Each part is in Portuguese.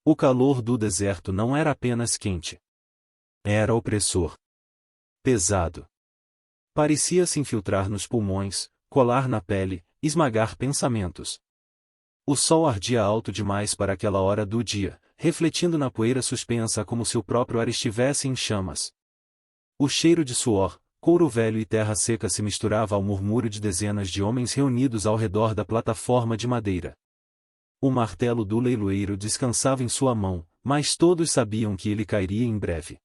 O calor do deserto não era apenas quente. Era opressor. Pesado. Parecia se infiltrar nos pulmões, colar na pele, esmagar pensamentos. O sol ardia alto demais para aquela hora do dia, refletindo na poeira suspensa como se o próprio ar estivesse em chamas. O cheiro de suor, couro velho e terra seca se misturava ao murmúrio de dezenas de homens reunidos ao redor da plataforma de madeira. O martelo do leiloeiro descansava em sua mão, mas todos sabiam que ele cairia em breve.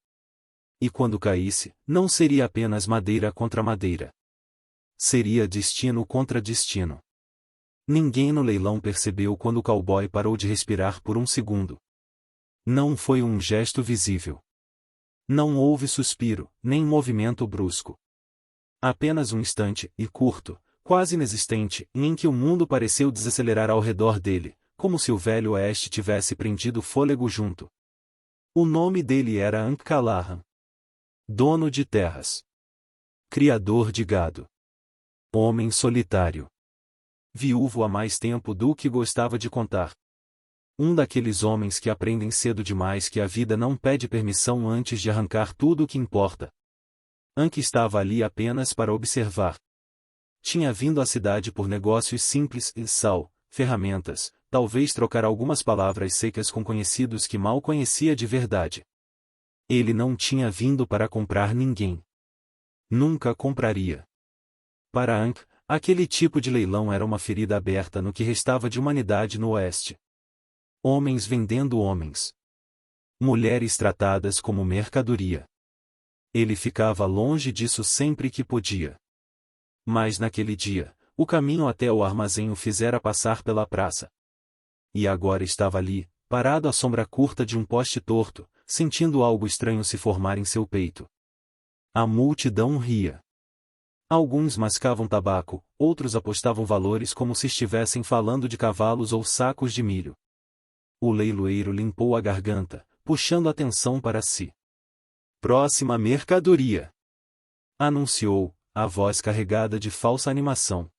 E quando caísse, não seria apenas madeira contra madeira. Seria destino contra destino. Ninguém no leilão percebeu quando o cowboy parou de respirar por um segundo. Não foi um gesto visível. Não houve suspiro, nem movimento brusco. Apenas um instante, e curto, quase inexistente, em que o mundo pareceu desacelerar ao redor dele, como se o velho oeste tivesse prendido fôlego junto. O nome dele era Hank Callahan. Dono de terras. Criador de gado. Homem solitário. Viúvo há mais tempo do que gostava de contar. Um daqueles homens que aprendem cedo demais que a vida não pede permissão antes de arrancar tudo o que importa. Hank estava ali apenas para observar. Tinha vindo à cidade por negócios simples e sal, ferramentas, talvez trocar algumas palavras secas com conhecidos que mal conhecia de verdade. Ele não tinha vindo para comprar ninguém. Nunca compraria. Para Hank, aquele tipo de leilão era uma ferida aberta no que restava de humanidade no Oeste. Homens vendendo homens. Mulheres tratadas como mercadoria. Ele ficava longe disso sempre que podia. Mas naquele dia, o caminho até o armazém o fizera passar pela praça. E agora estava ali, parado à sombra curta de um poste torto, sentindo algo estranho se formar em seu peito. A multidão ria. Alguns mascavam tabaco, outros apostavam valores como se estivessem falando de cavalos ou sacos de milho. O leiloeiro limpou a garganta, puxando a atenção para si. Próxima mercadoria! Anunciou, a voz carregada de falsa animação.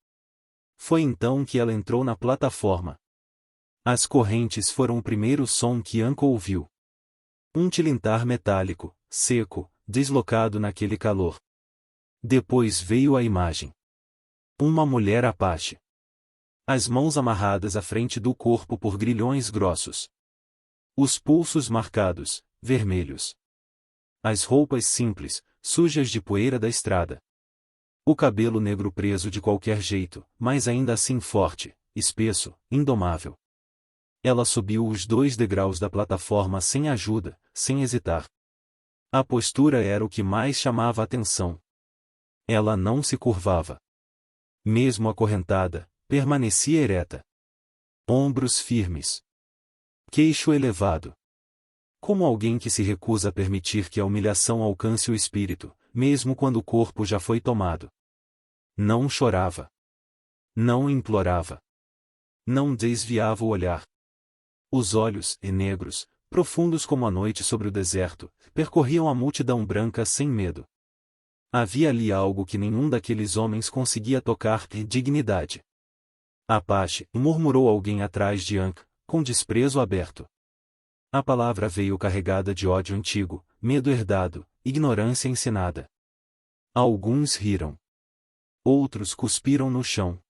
Foi então que ela entrou na plataforma. As correntes foram o primeiro som que Hank ouviu. Um tilintar metálico, seco, deslocado naquele calor. Depois veio a imagem. Uma mulher apache. As mãos amarradas à frente do corpo por grilhões grossos. Os pulsos marcados, vermelhos. As roupas simples, sujas de poeira da estrada. O cabelo negro preso de qualquer jeito, mas ainda assim forte, espesso, indomável. Ela subiu os 2 degraus da plataforma sem ajuda, sem hesitar. A postura era o que mais chamava a atenção. Ela não se curvava. Mesmo acorrentada, permanecia ereta. Ombros firmes. Queixo elevado. Como alguém que se recusa a permitir que a humilhação alcance o espírito, mesmo quando o corpo já foi tomado. Não chorava. Não implorava. Não desviava o olhar. Os olhos, negros, profundos como a noite sobre o deserto, percorriam a multidão branca sem medo. Havia ali algo que nenhum daqueles homens conseguia tocar, dignidade. Apache, murmurou alguém atrás de Hank, com desprezo aberto. A palavra veio carregada de ódio antigo, medo herdado, ignorância ensinada. Alguns riram. Outros cuspiram no chão.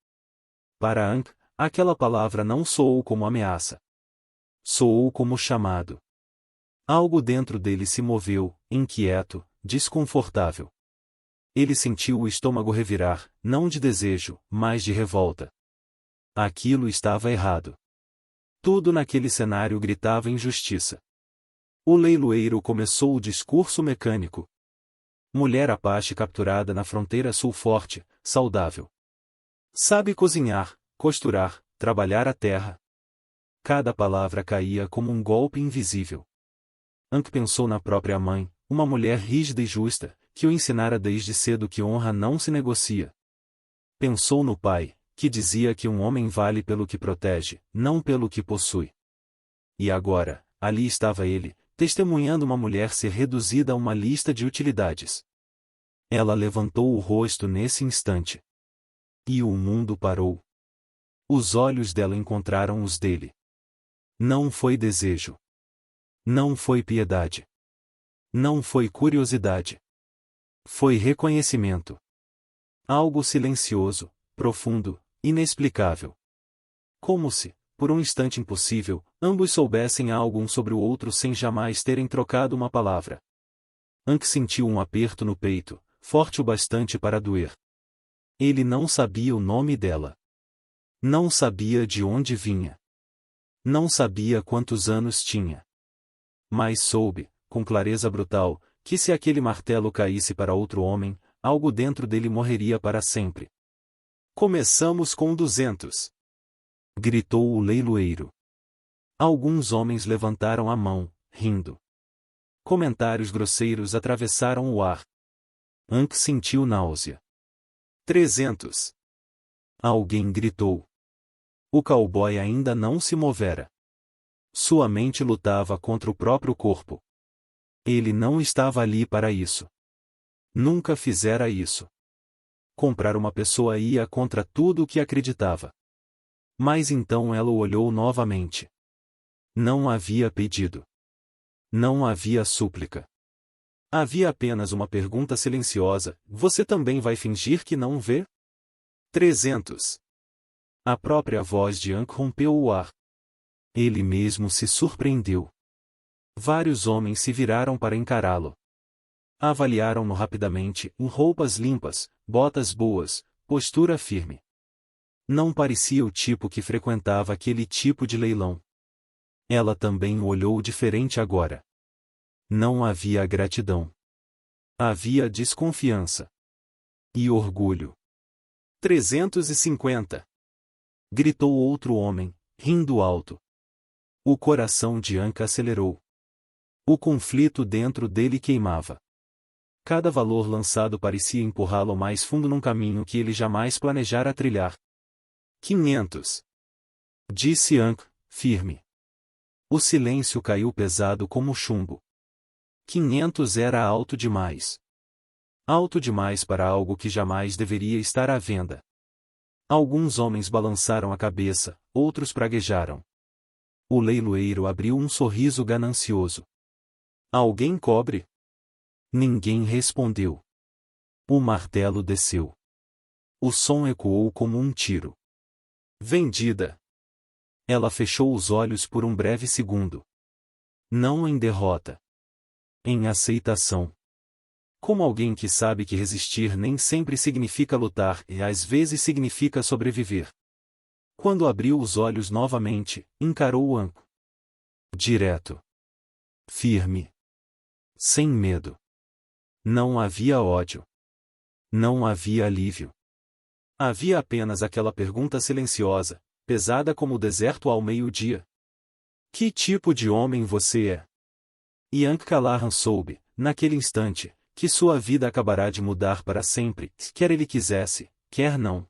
Para Hank, aquela palavra não soou como ameaça. Soou como chamado. Algo dentro dele se moveu, inquieto, desconfortável. Ele sentiu o estômago revirar, não de desejo, mas de revolta. Aquilo estava errado. Tudo naquele cenário gritava injustiça. O leiloeiro começou o discurso mecânico. Mulher apache capturada na fronteira sul forte, saudável. Sabe cozinhar, costurar, trabalhar a terra. Cada palavra caía como um golpe invisível. Hank pensou na própria mãe, uma mulher rígida e justa, que o ensinara desde cedo que honra não se negocia. Pensou no pai, que dizia que um homem vale pelo que protege, não pelo que possui. E agora, ali estava ele, testemunhando uma mulher ser reduzida a uma lista de utilidades. Ela levantou o rosto nesse instante. E o mundo parou. Os olhos dela encontraram os dele. Não foi desejo. Não foi piedade. Não foi curiosidade. Foi reconhecimento. Algo silencioso, profundo, inexplicável. Como se, por um instante impossível, ambos soubessem algo um sobre o outro sem jamais terem trocado uma palavra. Ankh sentiu um aperto no peito, forte o bastante para doer. Ele não sabia o nome dela. Não sabia de onde vinha. Não sabia quantos anos tinha. Mas soube, com clareza brutal, que se aquele martelo caísse para outro homem, algo dentro dele morreria para sempre. Começamos com 200. Gritou o leiloeiro. Alguns homens levantaram a mão, rindo. Comentários grosseiros atravessaram o ar. Ankh sentiu náusea. 300. Alguém gritou. O cowboy ainda não se movera. Sua mente lutava contra o próprio corpo. Ele não estava ali para isso. Nunca fizera isso. Comprar uma pessoa ia contra tudo o que acreditava. Mas então ela o olhou novamente. Não havia pedido. Não havia súplica. Havia apenas uma pergunta silenciosa: você também vai fingir que não vê? 300. A própria voz de Ankh rompeu o ar. Ele mesmo se surpreendeu. Vários homens se viraram para encará-lo. Avaliaram-no rapidamente, em roupas limpas, botas boas, postura firme. Não parecia o tipo que frequentava aquele tipo de leilão. Ela também o olhou diferente agora. Não havia gratidão. Havia desconfiança. E orgulho. 350. Gritou outro homem, rindo alto. O coração de Ankh acelerou. O conflito dentro dele queimava. Cada valor lançado parecia empurrá-lo mais fundo num caminho que ele jamais planejara trilhar. 500. Disse Ankh, firme. O silêncio caiu pesado como chumbo. 500 era alto demais. Alto demais para algo que jamais deveria estar à venda. Alguns homens balançaram a cabeça, outros praguejaram. O leiloeiro abriu um sorriso ganancioso. Alguém cobre? Ninguém respondeu. O martelo desceu. O som ecoou como um tiro. Vendida. Ela fechou os olhos por um breve segundo. Não em derrota. Em aceitação. Como alguém que sabe que resistir nem sempre significa lutar e às vezes significa sobreviver. Quando abriu os olhos novamente, encarou o Ankh. Direto. Firme. Sem medo. Não havia ódio. Não havia alívio. Havia apenas aquela pergunta silenciosa, pesada como o deserto ao meio-dia. Que tipo de homem você é? E Ankh Kalahan soube, naquele instante, que sua vida acabará de mudar para sempre, quer ele quisesse, quer não.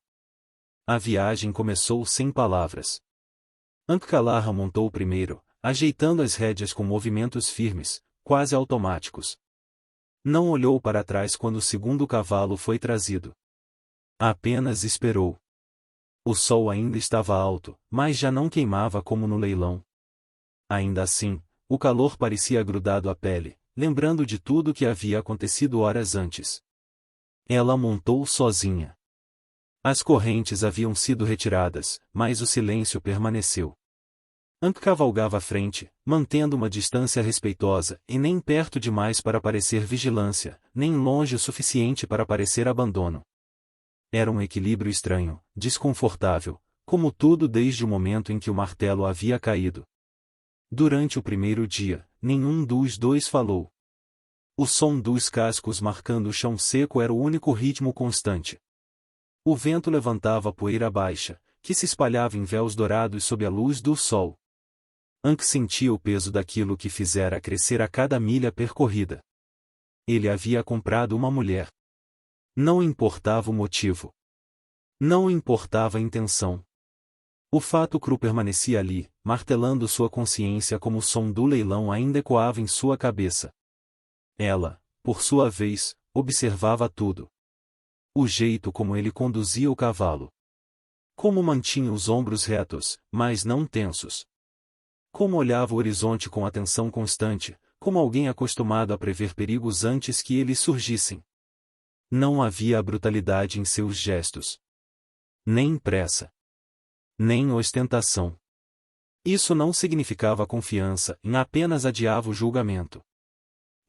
A viagem começou sem palavras. Ankh Kalahan montou primeiro, ajeitando as rédeas com movimentos firmes, quase automáticos. Não olhou para trás quando o segundo cavalo foi trazido. Apenas esperou. O sol ainda estava alto, mas já não queimava como no leilão. Ainda assim, o calor parecia grudado à pele, lembrando de tudo que havia acontecido horas antes. Ela montou sozinha. As correntes haviam sido retiradas, mas o silêncio permaneceu. Ankh cavalgava à frente, mantendo uma distância respeitosa, e nem perto demais para parecer vigilância, nem longe o suficiente para parecer abandono. Era um equilíbrio estranho, desconfortável, como tudo desde o momento em que o martelo havia caído. Durante o primeiro dia, nenhum dos dois falou. O som dos cascos marcando o chão seco era o único ritmo constante. O vento levantava poeira baixa, que se espalhava em véus dourados sob a luz do sol. Ankh sentia o peso daquilo que fizera crescer a cada milha percorrida. Ele havia comprado uma mulher. Não importava o motivo. Não importava a intenção. O fato cru permanecia ali, martelando sua consciência como o som do leilão ainda ecoava em sua cabeça. Ela, por sua vez, observava tudo. O jeito como ele conduzia o cavalo. Como mantinha os ombros retos, mas não tensos. Como olhava o horizonte com atenção constante, como alguém acostumado a prever perigos antes que eles surgissem. Não havia brutalidade em seus gestos. Nem pressa. Nem ostentação. Isso não significava confiança, apenas adiava o julgamento.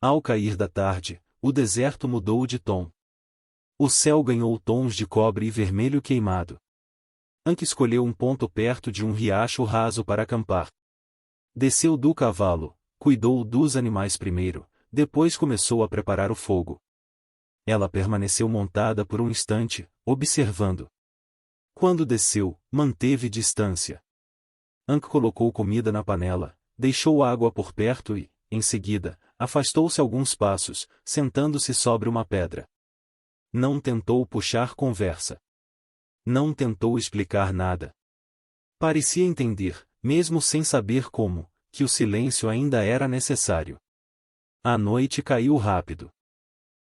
Ao cair da tarde, o deserto mudou de tom. O céu ganhou tons de cobre e vermelho queimado. Ankh escolheu um ponto perto de um riacho raso para acampar. Desceu do cavalo, cuidou dos animais primeiro, depois começou a preparar o fogo. Ela permaneceu montada por um instante, observando. Quando desceu, manteve distância. Ankh colocou comida na panela, deixou água por perto e, em seguida, afastou-se alguns passos, sentando-se sobre uma pedra. Não tentou puxar conversa. Não tentou explicar nada. Parecia entender, mesmo sem saber como, que o silêncio ainda era necessário. A noite caiu rápido.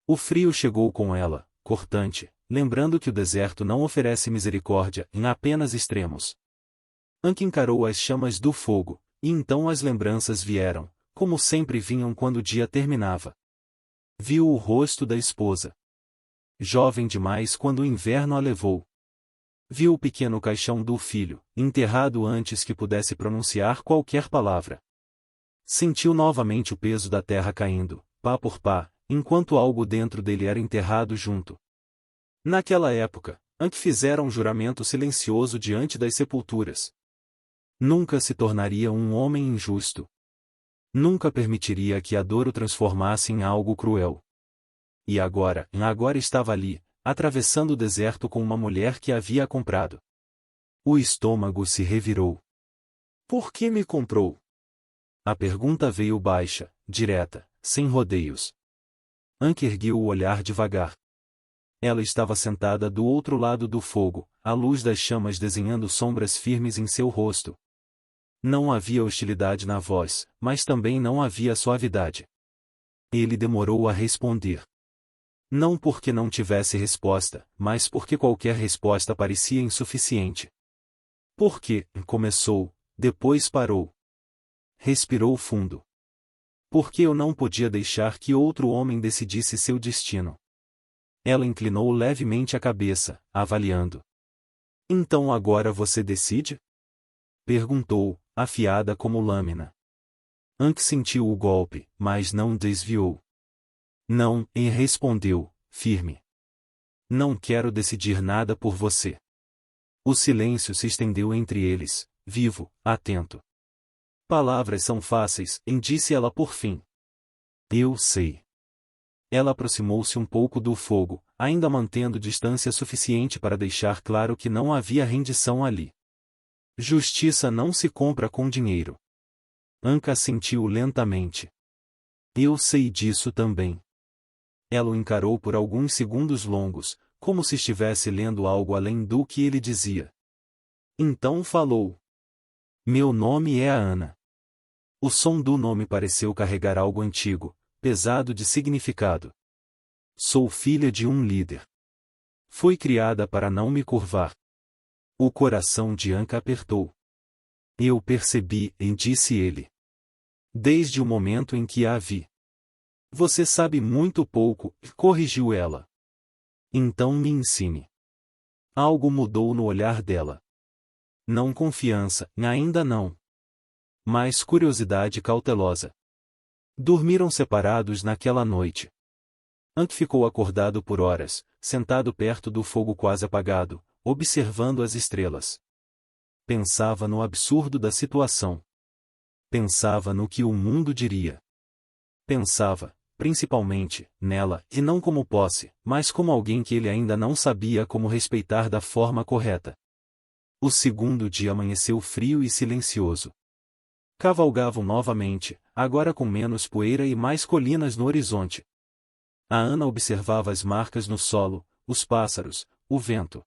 O frio chegou com ela, cortante, lembrando que o deserto não oferece misericórdia em apenas extremos. Ankh encarou as chamas do fogo, e então as lembranças vieram, como sempre vinham quando o dia terminava. Viu o rosto da esposa. Jovem demais quando o inverno a levou. Viu o pequeno caixão do filho, enterrado antes que pudesse pronunciar qualquer palavra. Sentiu novamente o peso da terra caindo, pá por pá, enquanto algo dentro dele era enterrado junto. Naquela época, Ankh fizera um juramento silencioso diante das sepulturas. Nunca se tornaria um homem injusto. Nunca permitiria que a dor o transformasse em algo cruel. E agora estava ali, atravessando o deserto com uma mulher que havia comprado. O estômago se revirou. Por que me comprou? A pergunta veio baixa, direta, sem rodeios. Ankh ergueu o olhar devagar. Ela estava sentada do outro lado do fogo, a luz das chamas desenhando sombras firmes em seu rosto. Não havia hostilidade na voz, mas também não havia suavidade. Ele demorou a responder. Não porque não tivesse resposta, mas porque qualquer resposta parecia insuficiente. Porque, começou, depois parou. Respirou fundo. Porque eu não podia deixar que outro homem decidisse seu destino. Ela inclinou levemente a cabeça, avaliando. Então agora você decide? Perguntou, afiada como lâmina. Ankh sentiu o golpe, mas não desviou. Não, e respondeu, firme. Não quero decidir nada por você. O silêncio se estendeu entre eles, vivo, atento. Palavras são fáceis, disse ela por fim. Eu sei. Ela aproximou-se um pouco do fogo, ainda mantendo distância suficiente para deixar claro que não havia rendição ali. Justiça não se compra com dinheiro. Ankh assentiu lentamente. Eu sei disso também. Ela o encarou por alguns segundos longos, como se estivesse lendo algo além do que ele dizia. Então falou. Meu nome é Ana. O som do nome pareceu carregar algo antigo, pesado de significado. Sou filha de um líder. Fui criada para não me curvar. O coração de Ankh apertou. Eu percebi, disse ele. Desde o momento em que a vi. Você sabe muito pouco, corrigiu ela. Então me ensine. Algo mudou no olhar dela. Não confiança, ainda não. Mas curiosidade cautelosa. Dormiram separados naquela noite. Ankh ficou acordado por horas, sentado perto do fogo quase apagado, observando as estrelas. Pensava no absurdo da situação. Pensava no que o mundo diria. Pensava, principalmente, nela, e não como posse, mas como alguém que ele ainda não sabia como respeitar da forma correta. O segundo dia amanheceu frio e silencioso. Cavalgavam novamente, agora com menos poeira e mais colinas no horizonte. A Ana observava as marcas no solo, os pássaros, o vento.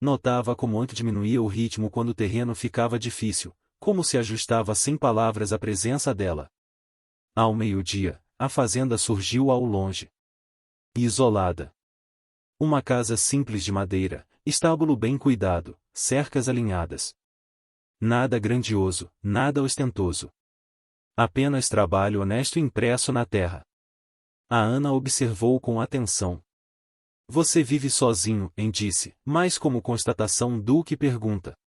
Notava como Ankh diminuía o ritmo quando o terreno ficava difícil, como se ajustava sem palavras à presença dela. Ao meio-dia, a fazenda surgiu ao longe. Isolada. Uma casa simples de madeira, estábulo bem cuidado, cercas alinhadas. Nada grandioso, nada ostentoso. Apenas trabalho honesto impresso na terra. A Ana observou com atenção. Você vive sozinho, disse, mais como constatação do que pergunta.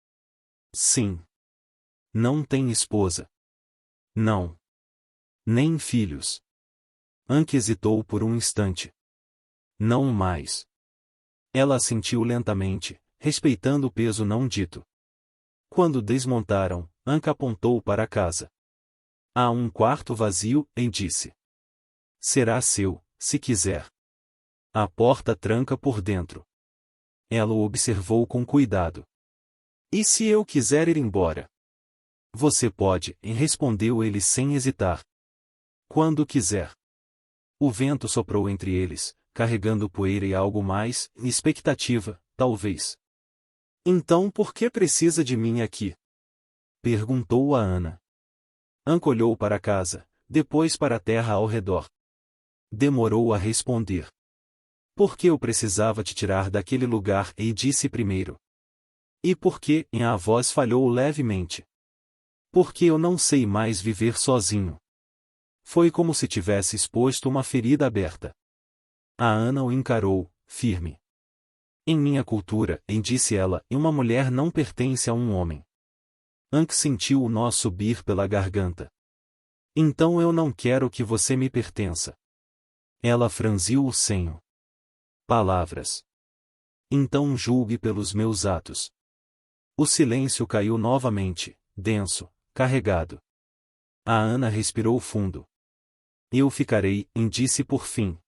Sim. Não tem esposa. Não. Nem filhos. Anke hesitou por um instante. Não mais. Ela assentiu lentamente, respeitando o peso não dito. Quando desmontaram, Anke apontou para a casa. Há um quarto vazio, disse. Será seu, se quiser. A porta tranca por dentro. Ela o observou com cuidado. E se eu quiser ir embora? Você pode, respondeu ele sem hesitar. Quando quiser. O vento soprou entre eles, carregando poeira e algo mais, expectativa, talvez. Então por que precisa de mim aqui? Perguntou a Ana. Anke olhou para a casa, depois para a terra ao redor. Demorou a responder. Porque eu precisava te tirar daquele lugar, disse primeiro. E porque, a voz falhou levemente. Porque eu não sei mais viver sozinho. Foi como se tivesse exposto uma ferida aberta. A Ana o encarou, firme. Em minha cultura, disse ela, uma mulher não pertence a um homem. Anke sentiu o nó subir pela garganta. Então eu não quero que você me pertença. Ela franziu o senho. Palavras. Então julgue pelos meus atos. O silêncio caiu novamente, denso, carregado. A Ana respirou fundo. Eu ficarei, disse por fim.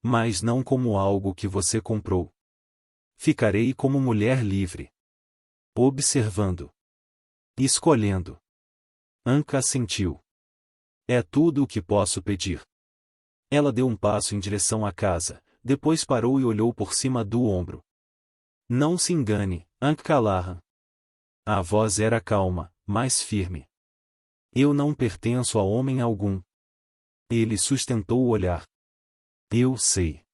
Mas não como algo que você comprou. Ficarei como mulher livre. Observando. Escolhendo. Anke assentiu. É tudo o que posso pedir. Ela deu um passo em direção à casa, depois parou e olhou por cima do ombro. Não se engane, Anke Callaghan. A voz era calma, mas firme. Eu não pertenço a homem algum. Ele sustentou o olhar. Eu sei.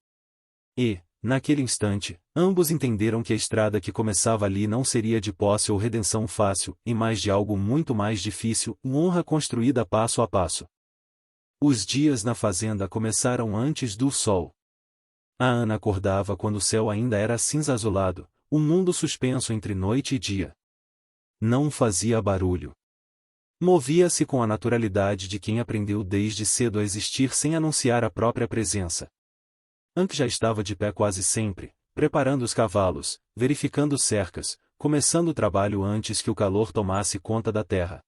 E, naquele instante, ambos entenderam que a estrada que começava ali não seria de posse ou redenção fácil, e mais de algo muito mais difícil, honra construída passo a passo. Os dias na fazenda começaram antes do sol. A Ana acordava quando o céu ainda era cinza azulado, o mundo suspenso entre noite e dia. Não fazia barulho. Movia-se com a naturalidade de quem aprendeu desde cedo a existir sem anunciar a própria presença. Anke já estava de pé quase sempre, preparando os cavalos, verificando cercas, começando o trabalho antes que o calor tomasse conta da terra.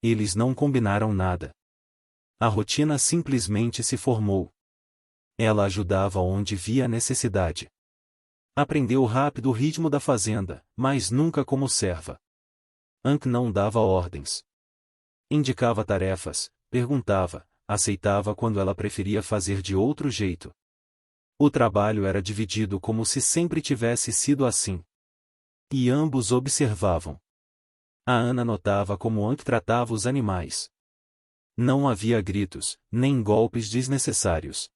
Eles não combinaram nada. A rotina simplesmente se formou. Ela ajudava onde via a necessidade. Aprendeu rápido o ritmo da fazenda, mas nunca como serva. Anke não dava ordens. Indicava tarefas, perguntava, aceitava quando ela preferia fazer de outro jeito. O trabalho era dividido como se sempre tivesse sido assim. E ambos observavam. A Ana notava como Anke tratava os animais. Não havia gritos, nem golpes desnecessários.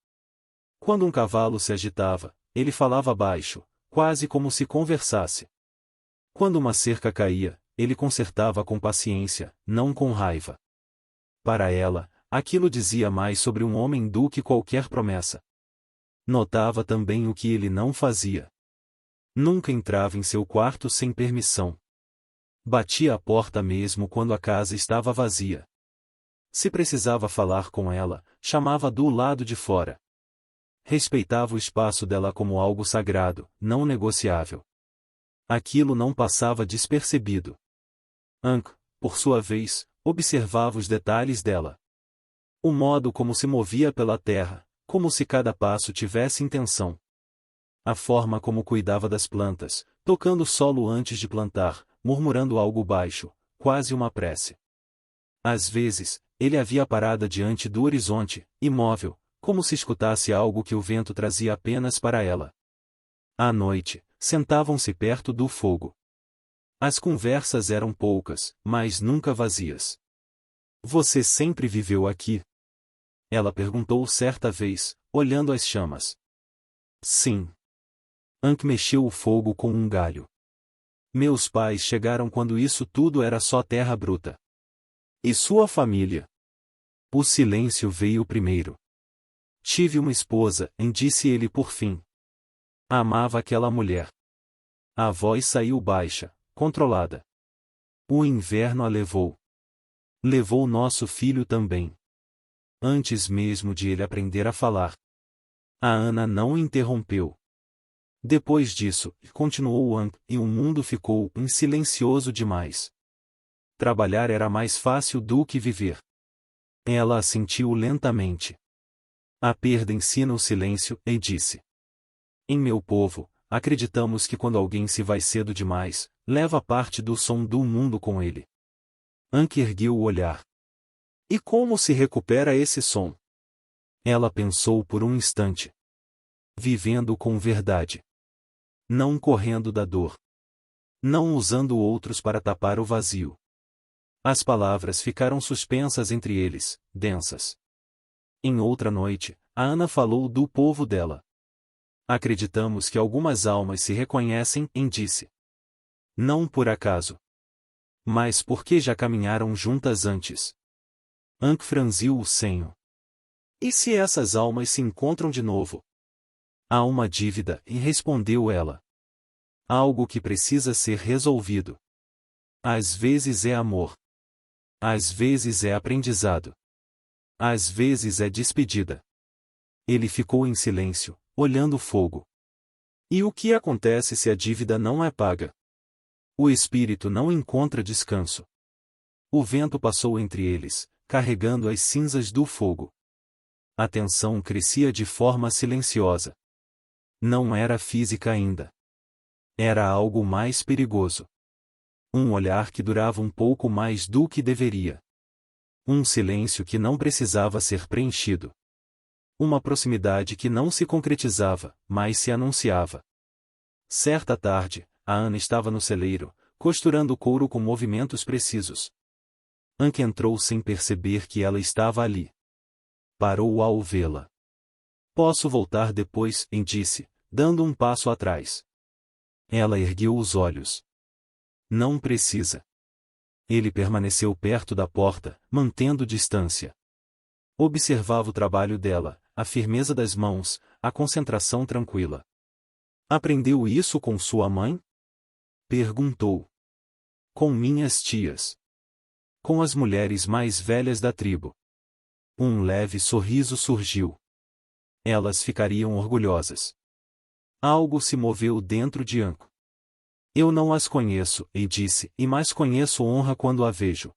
Quando um cavalo se agitava, ele falava baixo, quase como se conversasse. Quando uma cerca caía, ele consertava com paciência, não com raiva. Para ela, aquilo dizia mais sobre um homem do que qualquer promessa. Notava também o que ele não fazia. Nunca entrava em seu quarto sem permissão. Batia a porta mesmo quando a casa estava vazia. Se precisava falar com ela, chamava do lado de fora. Respeitava o espaço dela como algo sagrado, não negociável. Aquilo não passava despercebido. Anke, por sua vez, observava os detalhes dela. O modo como se movia pela terra, como se cada passo tivesse intenção. A forma como cuidava das plantas, tocando o solo antes de plantar, murmurando algo baixo, quase uma prece. Às vezes, ele havia parada diante do horizonte, imóvel, como se escutasse algo que o vento trazia apenas para ela. À noite, sentavam-se perto do fogo. As conversas eram poucas, mas nunca vazias. Você sempre viveu aqui? Ela perguntou certa vez, olhando as chamas. Sim. Anke mexeu o fogo com um galho. Meus pais chegaram quando isso tudo era só terra bruta. E sua família? O silêncio veio primeiro. Tive uma esposa, disse ele por fim. Amava aquela mulher. A voz saiu baixa, controlada. O inverno a levou. Levou nosso filho também. Antes mesmo de ele aprender a falar. A Ana não o interrompeu. Depois disso, continuou Ank, e o mundo ficou silencioso demais. Trabalhar era mais fácil do que viver. Ela assentiu lentamente. A perda ensina o silêncio, e disse. Em meu povo, acreditamos que quando alguém se vai cedo demais, leva parte do som do mundo com ele. Ank ergueu o olhar. E como se recupera esse som? Ela pensou por um instante. Vivendo com verdade. Não correndo da dor. Não usando outros para tapar o vazio. As palavras ficaram suspensas entre eles, densas. Em outra noite, a Ana falou do povo dela. Acreditamos que algumas almas se reconhecem, disse. Não por acaso. Mas porque já caminharam juntas antes. Ank franziu o senho. E se essas almas se encontram de novo? Há uma dívida, respondeu ela. Algo que precisa ser resolvido. Às vezes é amor. Às vezes é aprendizado. Às vezes é despedida. Ele ficou em silêncio, olhando o fogo. E o que acontece se a dívida não é paga? O espírito não encontra descanso. O vento passou entre eles, carregando as cinzas do fogo. A tensão crescia de forma silenciosa. Não era física ainda. Era algo mais perigoso. Um olhar que durava um pouco mais do que deveria. Um silêncio que não precisava ser preenchido. Uma proximidade que não se concretizava, mas se anunciava. Certa tarde, a Ana estava no celeiro, costurando couro com movimentos precisos. Ank entrou sem perceber que ela estava ali. Parou ao vê-la. Posso voltar depois, disse, dando um passo atrás. Ela ergueu os olhos. Não precisa. Ele permaneceu perto da porta, mantendo distância. Observava o trabalho dela, a firmeza das mãos, a concentração tranquila. Aprendeu isso com sua mãe? Perguntou. Com minhas tias. Com as mulheres mais velhas da tribo. Um leve sorriso surgiu. Elas ficariam orgulhosas. Algo se moveu dentro de Anko. Eu não as conheço, e disse, e mais conheço honra quando a vejo.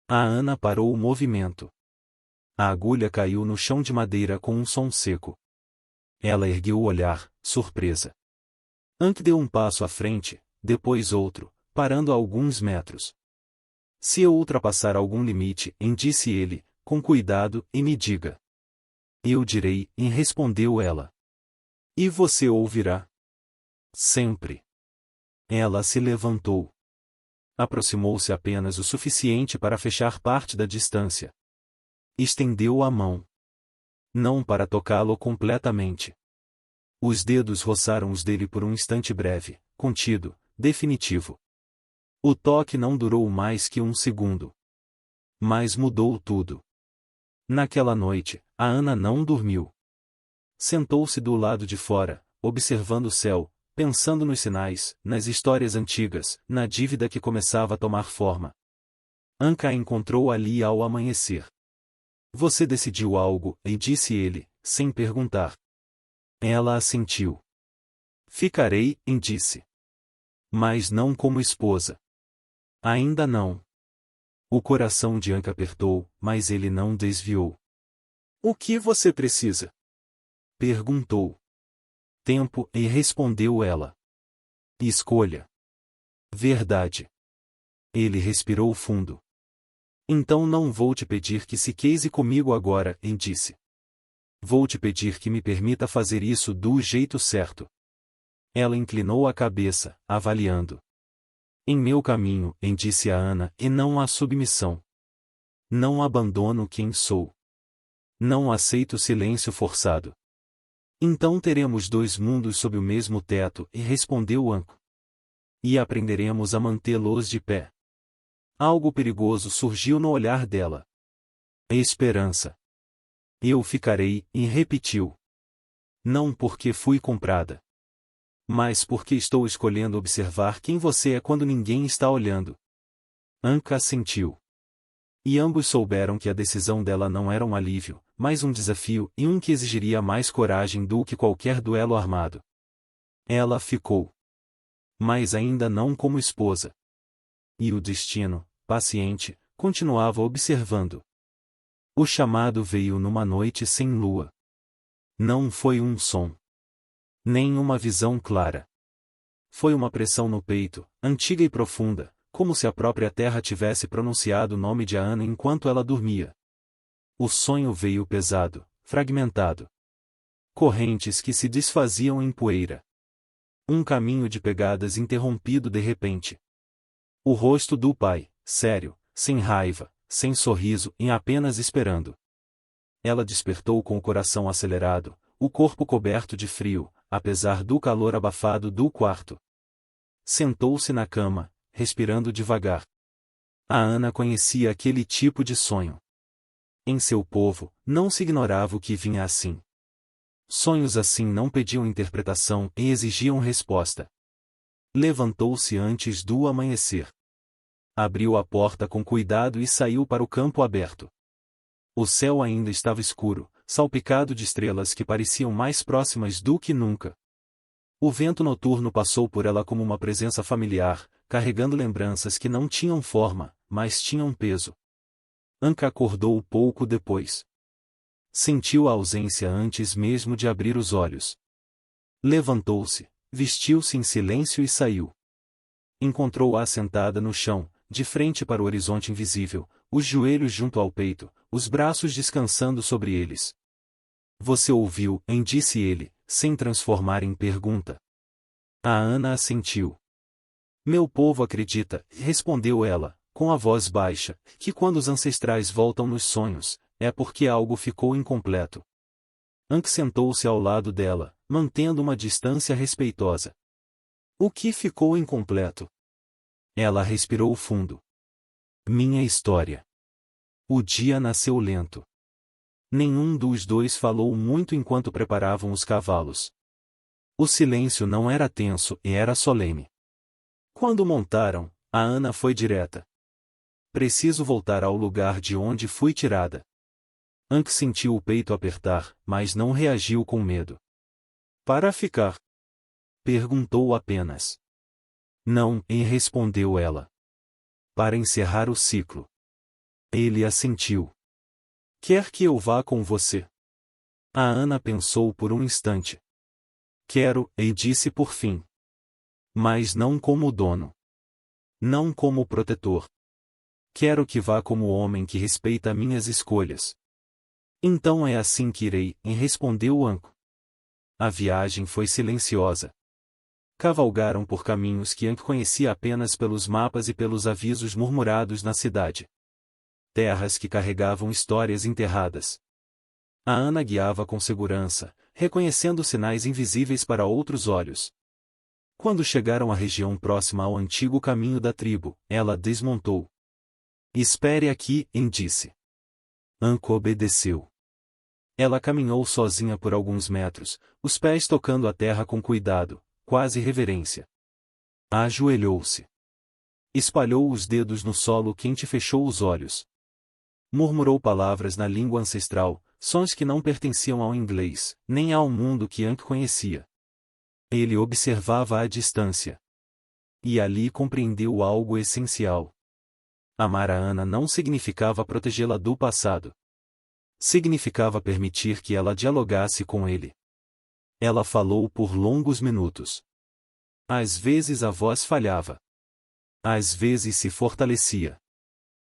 A Ana parou o movimento. A agulha caiu no chão de madeira com um som seco. Ela ergueu o olhar, surpresa. Ank deu um passo à frente, depois outro, parando a alguns metros. Se eu ultrapassar algum limite, disse ele, com cuidado, e me diga. Eu direi, respondeu ela. E você ouvirá. Sempre. Ela se levantou. Aproximou-se apenas o suficiente para fechar parte da distância. Estendeu a mão. Não para tocá-lo completamente. Os dedos roçaram os dele por um instante breve, contido, definitivo. O toque não durou mais que um segundo. Mas mudou tudo. Naquela noite, a Ana não dormiu. Sentou-se do lado de fora, observando o céu, pensando nos sinais, nas histórias antigas, na dívida que começava a tomar forma. Ank a encontrou ali ao amanhecer. Você decidiu algo, e disse ele, sem perguntar. Ela assentiu. Ficarei, disse. Mas não como esposa. Ainda não. O coração de Ank apertou, mas ele não desviou. O que você precisa? Perguntou. Tempo, e respondeu ela. Escolha. Verdade. Ele respirou fundo. Então não vou te pedir que se case comigo agora, disse. Vou te pedir que me permita fazer isso do jeito certo. Ela inclinou a cabeça, avaliando. Em meu caminho, disse a Ana, e não há submissão. Não abandono quem sou. Não aceito silêncio forçado. Então teremos dois mundos sob o mesmo teto, e respondeu Anko. E aprenderemos a mantê-los de pé. Algo perigoso surgiu no olhar dela. Esperança. Eu ficarei, e repetiu. Não porque fui comprada. Mas porque estou escolhendo observar quem você é quando ninguém está olhando. Anka assentiu. E ambos souberam que a decisão dela não era um alívio, mas um desafio e um que exigiria mais coragem do que qualquer duelo armado. Ela ficou. Mas ainda não como esposa. E o destino, paciente, continuava observando. O chamado veio numa noite sem lua. Não foi um som. Nem uma visão clara. Foi uma pressão no peito, antiga e profunda, como se a própria terra tivesse pronunciado o nome de Ana enquanto ela dormia. O sonho veio pesado, fragmentado. Correntes que se desfaziam em poeira. Um caminho de pegadas interrompido de repente. O rosto do pai, sério, sem raiva, sem sorriso e apenas esperando. Ela despertou com o coração acelerado, o corpo coberto de frio, apesar do calor abafado do quarto. Sentou-se na cama, respirando devagar. A Ana conhecia aquele tipo de sonho. Em seu povo, não se ignorava o que vinha assim. Sonhos assim não pediam interpretação e exigiam resposta. Levantou-se antes do amanhecer. Abriu a porta com cuidado e saiu para o campo aberto. O céu ainda estava escuro, salpicado de estrelas que pareciam mais próximas do que nunca. O vento noturno passou por ela como uma presença familiar, carregando lembranças que não tinham forma, mas tinham peso. Anka acordou pouco depois. Sentiu a ausência antes mesmo de abrir os olhos. Levantou-se, vestiu-se em silêncio e saiu. Encontrou-a sentada no chão, de frente para o horizonte invisível, os joelhos junto ao peito, os braços descansando sobre eles. Você ouviu, disse ele, sem transformar em pergunta. A Ana assentiu. Meu povo acredita, respondeu ela, com a voz baixa, que quando os ancestrais voltam nos sonhos, é porque algo ficou incompleto. Anka sentou-se ao lado dela, mantendo uma distância respeitosa. O que ficou incompleto? Ela respirou fundo. Minha história. O dia nasceu lento. Nenhum dos dois falou muito enquanto preparavam os cavalos. O silêncio não era tenso e era solene. Quando montaram, a Ana foi direta. Preciso voltar ao lugar de onde fui tirada. Anka sentiu o peito apertar, mas não reagiu com medo. Para ficar? Perguntou apenas. Não, e respondeu ela. Para encerrar o ciclo. Ele assentiu. Quer que eu vá com você? A Ana pensou por um instante. Quero, e disse por fim. Mas não como dono. Não como protetor. Quero que vá como homem que respeita minhas escolhas. Então é assim que irei, respondeu Anka. A viagem foi silenciosa. Cavalgaram por caminhos que Anka conhecia apenas pelos mapas e pelos avisos murmurados na cidade. Terras que carregavam histórias enterradas. A Ana guiava com segurança, reconhecendo sinais invisíveis para outros olhos. Quando chegaram à região próxima ao antigo caminho da tribo, ela desmontou. Espere aqui, disse. Anka obedeceu. Ela caminhou sozinha por alguns metros, os pés tocando a terra com cuidado, quase reverência. Ajoelhou-se. Espalhou os dedos no solo quente e fechou os olhos. Murmurou palavras na língua ancestral, sons que não pertenciam ao inglês, nem ao mundo que Anka conhecia. Ele observava à distância. E ali compreendeu algo essencial. Amar a Ana não significava protegê-la do passado. Significava permitir que ela dialogasse com ele. Ela falou por longos minutos. Às vezes a voz falhava. Às vezes se fortalecia.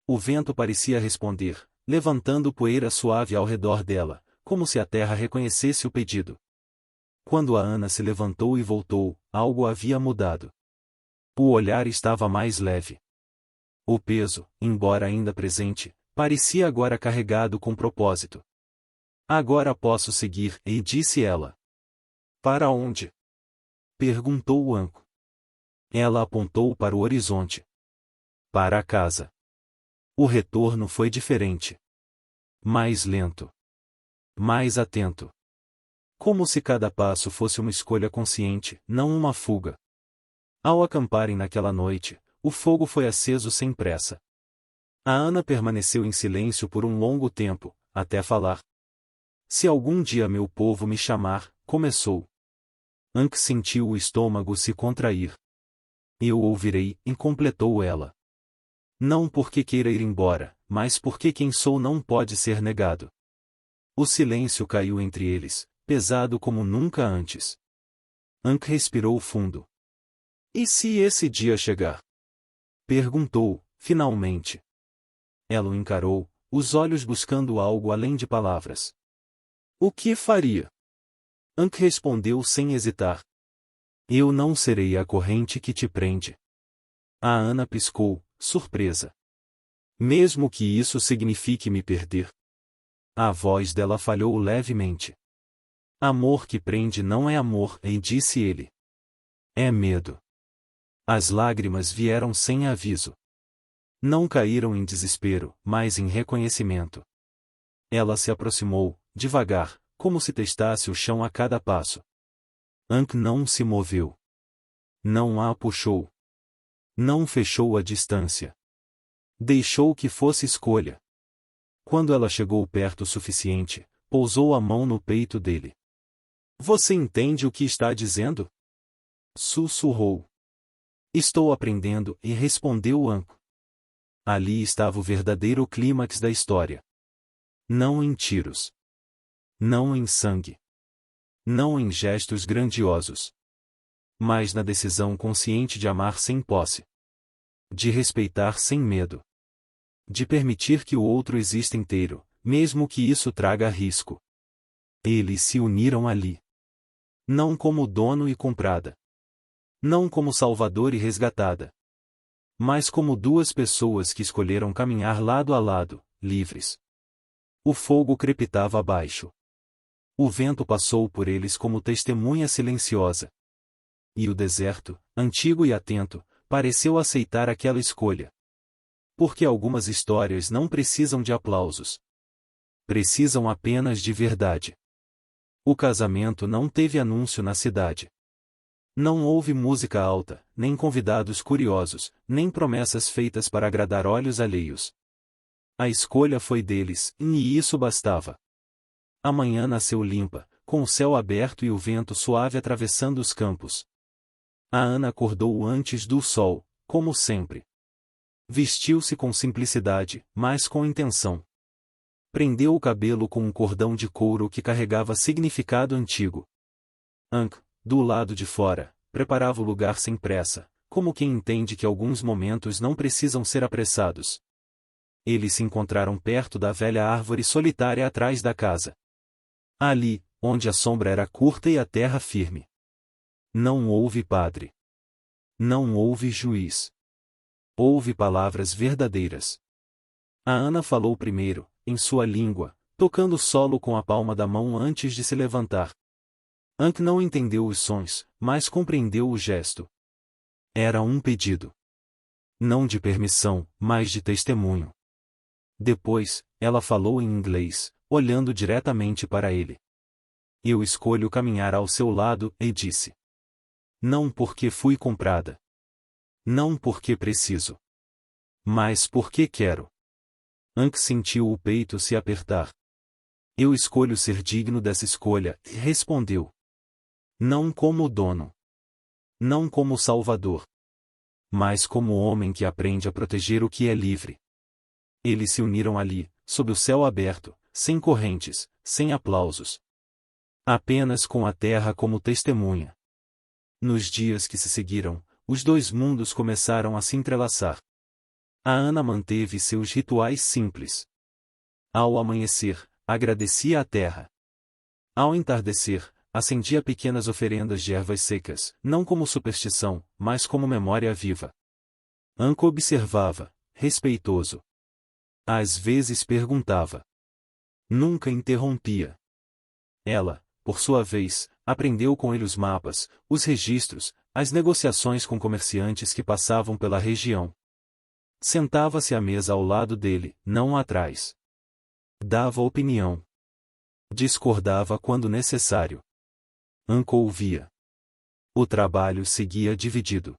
O vento parecia responder, levantando poeira suave ao redor dela, como se a terra reconhecesse o pedido. Quando a Ana se levantou e voltou, algo havia mudado. O olhar estava mais leve. O peso, embora ainda presente, parecia agora carregado com propósito. Agora posso seguir, disse ela. Para onde? Perguntou Anka. Ela apontou para o horizonte. Para a casa. O retorno foi diferente. Mais lento. Mais atento. Como se cada passo fosse uma escolha consciente, não uma fuga. Ao acamparem naquela noite, o fogo foi aceso sem pressa. A Ana permaneceu em silêncio por um longo tempo, até falar. Se algum dia meu povo me chamar, começou. Ankh sentiu o estômago se contrair. Eu ouvirei, completou ela. Não porque queira ir embora, mas porque quem sou não pode ser negado. O silêncio caiu entre eles, pesado como nunca antes. Ankh respirou fundo. E se esse dia chegar? Perguntou, finalmente. Ela o encarou, os olhos buscando algo além de palavras. O que faria? Ankh respondeu sem hesitar. Eu não serei a corrente que te prende. A Ana piscou, surpresa. Mesmo que isso signifique me perder. A voz dela falhou levemente. Amor que prende não é amor, disse ele. É medo. As lágrimas vieram sem aviso. Não caíram em desespero, mas em reconhecimento. Ela se aproximou, devagar, como se testasse o chão a cada passo. Ankh não se moveu. Não a puxou. Não fechou a distância. Deixou que fosse escolha. Quando ela chegou perto o suficiente, pousou a mão no peito dele. Você entende o que está dizendo? Sussurrou. Estou aprendendo, respondeu Ankh. Ali estava o verdadeiro clímax da história. Não em tiros. Não em sangue. Não em gestos grandiosos. Mas na decisão consciente de amar sem posse. De respeitar sem medo. De permitir que o outro exista inteiro, mesmo que isso traga risco. Eles se uniram ali. Não como dono e comprada. Não como salvador e resgatada. Mas como duas pessoas que escolheram caminhar lado a lado, livres. O fogo crepitava abaixo. O vento passou por eles como testemunha silenciosa. E o deserto, antigo e atento, pareceu aceitar aquela escolha. Porque algumas histórias não precisam de aplausos. Precisam apenas de verdade. O casamento não teve anúncio na cidade. Não houve música alta, nem convidados curiosos, nem promessas feitas para agradar olhos alheios. A escolha foi deles, e isso bastava. A manhã nasceu limpa, com o céu aberto e o vento suave atravessando os campos. A Ana acordou antes do sol, como sempre. Vestiu-se com simplicidade, mas com intenção. Prendeu o cabelo com um cordão de couro que carregava significado antigo. Ankh, do lado de fora, preparava o lugar sem pressa, como quem entende que alguns momentos não precisam ser apressados. Eles se encontraram perto da velha árvore solitária atrás da casa. Ali, onde a sombra era curta e a terra firme. Não houve padre. Não houve juiz. Houve palavras verdadeiras. A Ana falou primeiro, em sua língua, tocando o solo com a palma da mão antes de se levantar. Ankh não entendeu os sons, mas compreendeu o gesto. Era um pedido. Não de permissão, mas de testemunho. Depois, ela falou em inglês, olhando diretamente para ele. Eu escolho caminhar ao seu lado, disse. Não porque fui comprada. Não porque preciso. Mas porque quero. Ankh sentiu o peito se apertar. Eu escolho ser digno dessa escolha, respondeu. Não como dono. Não como salvador. Mas como homem que aprende a proteger o que é livre. Eles se uniram ali, sob o céu aberto, sem correntes, sem aplausos. Apenas com a terra como testemunha. Nos dias que se seguiram, os dois mundos começaram a se entrelaçar. A Ana manteve seus rituais simples. Ao amanhecer, agradecia a terra. Ao entardecer, acendia pequenas oferendas de ervas secas, não como superstição, mas como memória viva. Ankh observava, respeitoso. Às vezes perguntava. Nunca interrompia. Ela, por sua vez, aprendeu com ele os mapas, os registros, as negociações com comerciantes que passavam pela região. Sentava-se à mesa ao lado dele, não atrás. Dava opinião. Discordava quando necessário. Ankh ouvia. O trabalho seguia dividido.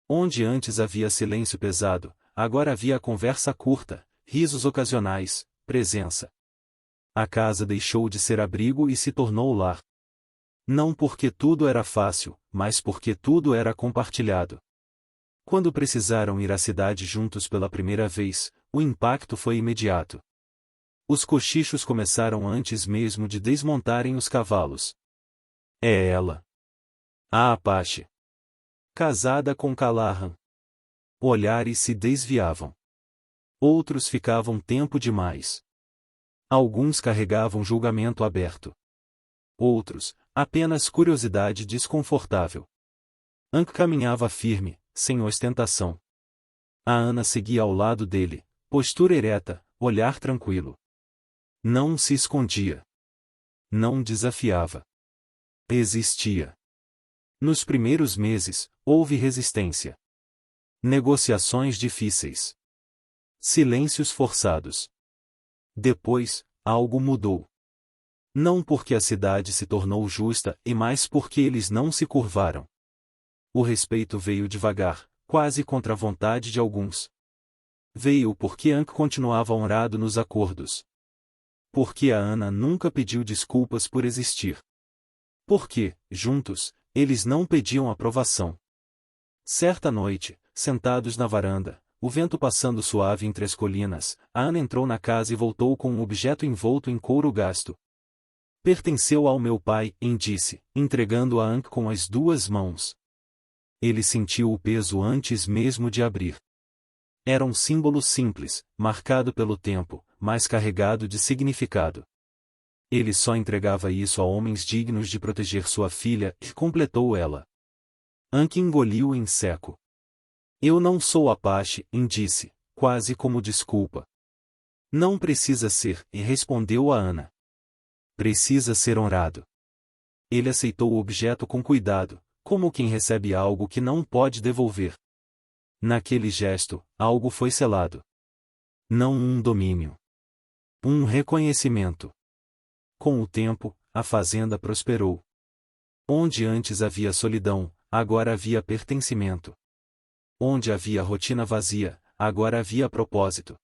Onde antes havia silêncio pesado, agora havia conversa curta, risos ocasionais, presença. A casa deixou de ser abrigo e se tornou lar. Não porque tudo era fácil, mas porque tudo era compartilhado. Quando precisaram ir à cidade juntos pela primeira vez, o impacto foi imediato. Os cochichos começaram antes mesmo de desmontarem os cavalos. É ela. A Apache. Casada com Calahan. Olhares se desviavam. Outros ficavam tempo demais. Alguns carregavam julgamento aberto. Outros, apenas curiosidade desconfortável. Ankh caminhava firme, sem ostentação. A Ana seguia ao lado dele, postura ereta, olhar tranquilo. Não se escondia. Não desafiava. Existia. Nos primeiros meses, houve resistência. Negociações difíceis. Silêncios forçados. Depois, algo mudou. Não porque a cidade se tornou justa e mais porque eles não se curvaram. O respeito veio devagar, quase contra a vontade de alguns. Veio porque Ankh continuava honrado nos acordos. Porque a Ana nunca pediu desculpas por existir. Porque, juntos, eles não pediam aprovação. Certa noite, sentados na varanda, o vento passando suave entre as colinas, a Ana entrou na casa e voltou com um objeto envolto em couro gasto. Pertenceu ao meu pai, disse, entregando a Ankh com as duas mãos. Ele sentiu o peso antes mesmo de abrir. Era um símbolo simples, marcado pelo tempo, mas carregado de significado. Ele só entregava isso a homens dignos de proteger sua filha, e completou ela. Ankh engoliu em seco. Eu não sou Apache, disse, quase como desculpa. Não precisa ser, e respondeu a Ana. Precisa ser honrado. Ele aceitou o objeto com cuidado, como quem recebe algo que não pode devolver. Naquele gesto, algo foi selado. Não um domínio. Um reconhecimento. Com o tempo, a fazenda prosperou. Onde antes havia solidão, agora havia pertencimento. Onde havia rotina vazia, agora havia propósito.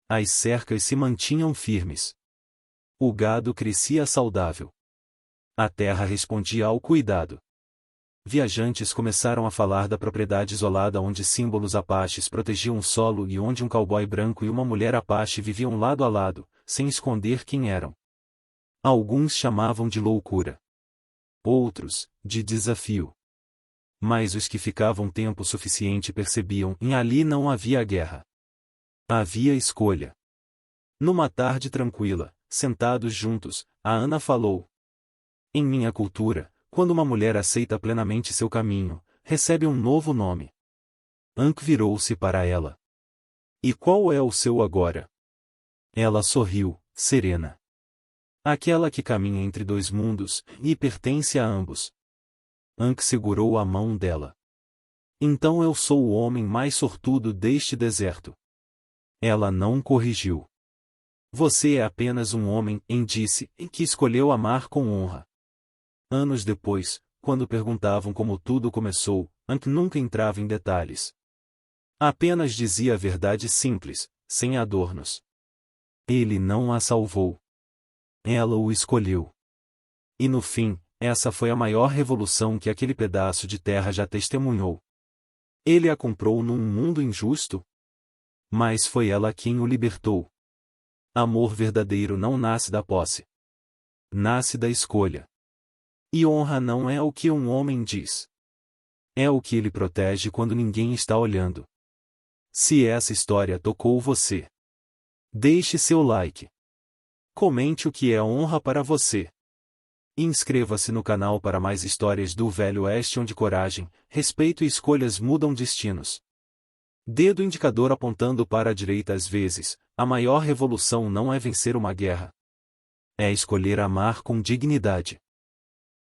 As cercas se mantinham firmes. O gado crescia saudável. A terra respondia ao cuidado. Viajantes começaram a falar da propriedade isolada onde símbolos apaches protegiam o solo e onde um cowboy branco e uma mulher apache viviam lado a lado, sem esconder quem eram. Alguns chamavam de loucura. Outros, de desafio. Mas os que ficavam tempo suficiente percebiam que ali não havia guerra. Havia escolha. Numa tarde tranquila, sentados juntos, a Ana falou. Em minha cultura, quando uma mulher aceita plenamente seu caminho, recebe um novo nome. Ankh virou-se para ela. E qual é o seu agora? Ela sorriu, serena. Aquela que caminha entre dois mundos, e pertence a ambos. Ankh segurou a mão dela. Então eu sou o homem mais sortudo deste deserto. Ela não corrigiu. Você é apenas um homem, disse, que escolheu amar com honra. Anos depois, quando perguntavam como tudo começou, Ankh nunca entrava em detalhes. Apenas dizia a verdade simples, sem adornos. Ele não a salvou. Ela o escolheu. E no fim, essa foi a maior revolução que aquele pedaço de terra já testemunhou. Ele a comprou num mundo injusto? Mas foi ela quem o libertou. Amor verdadeiro não nasce da posse. Nasce da escolha. E honra não é o que um homem diz. É o que ele protege quando ninguém está olhando. Se essa história tocou você, deixe seu like. Comente o que é honra para você. Inscreva-se no canal para mais histórias do Velho Oeste onde coragem, respeito e escolhas mudam destinos. Dedo indicador apontando para a direita às vezes, a maior revolução não é vencer uma guerra. É escolher amar com dignidade.